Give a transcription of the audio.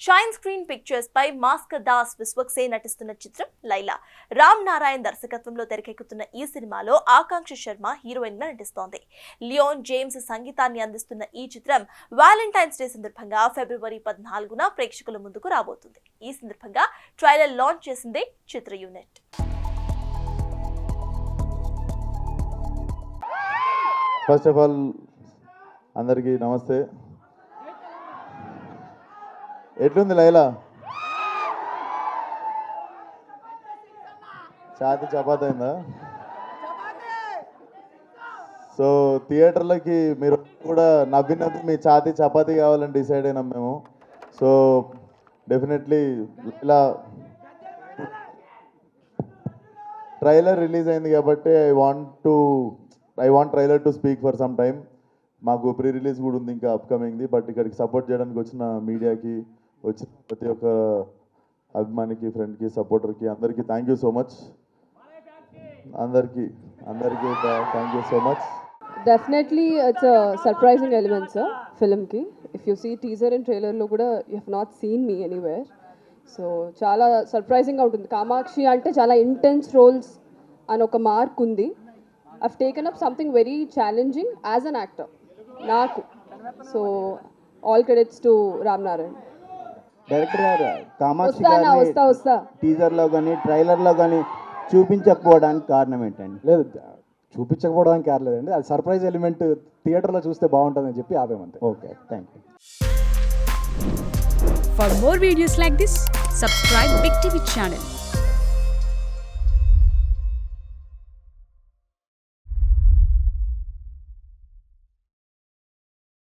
Shine screen pictures పై మాస్కర్ దాస్ విశ్వక్సేన్ నటిస్తున్న చిత్రం లైలా. రామ్ నారాయణ్ దర్శకత్వంలో తెరకెక్కుతున్న ఈ సినిమాలో ఆకాంక్ష శర్మ హీరోయిన్ గా నటిస్తోంది. లియోన్ జేమ్స్ సంగీతాన్ని అందిస్తున్న ఈ చిత్రం వాలంటైన్స్ డే సందర్భంగా ఫిబ్రవరి 14న ప్రేక్షకుల ముందుకు రాబోతుంది. ఈ సందర్భంగా ట్రైలర్ లాంచ్ చేసింది చిత్ర యూనిట్. ఫస్ట్ ఆఫ్ ఆల్ అందరికీ నమస్తే. ఎట్లుంది లైలా? ఛాతి చపాతి అయిందా? సో థియేటర్లకి మీరు కూడా నవ్వినప్పుడు మీ ఛాతి చపాతీ కావాలని డిసైడ్ అయినాం మేము. సో డెఫినెట్లీ ఇలా ట్రైలర్ రిలీజ్ అయింది కాబట్టి I want trailer to speak for some time. మాకు ప్రీ రిలీజ్ కూడా ఉంది ఇంకా అప్కమింగ్ది. బట్ ఇక్కడికి సపోర్ట్ చేయడానికి వచ్చిన మీడియాకి, వచ్చిన ప్రతి ఒక్క అభిమానికి, ఫ్రెండ్కి, సపోర్టర్కి అందరికీ థ్యాంక్ యూ సో మచ్. అందరికీ thank you so much. Definitely it's a surprising element, sir, film ki. If you see teaser and trailer lo kuda you have not seen me anywhere. So chala surprising ga untundi. Kamakshi ante chala intense roles an oka mark undi. I've taken up something very challenging as an actor naaku. So all credits to Ram Narayan. Director గారు కామాక్షి వస్తా టీజర్లో కానీ ట్రైలర్లో కానీ చూపించకపోవడానికి కారణం ఏంటండి? లేదు, చూపించకపోవడానికి కారలేదండి, అది సర్ప్రైజ్ ఎలిమెంట్ థియేటర్లో చూస్తే బాగుంటుందని చెప్పి ఆపేమంతే. Okay, thank you. For more videos like this, subscribe Big TV channel.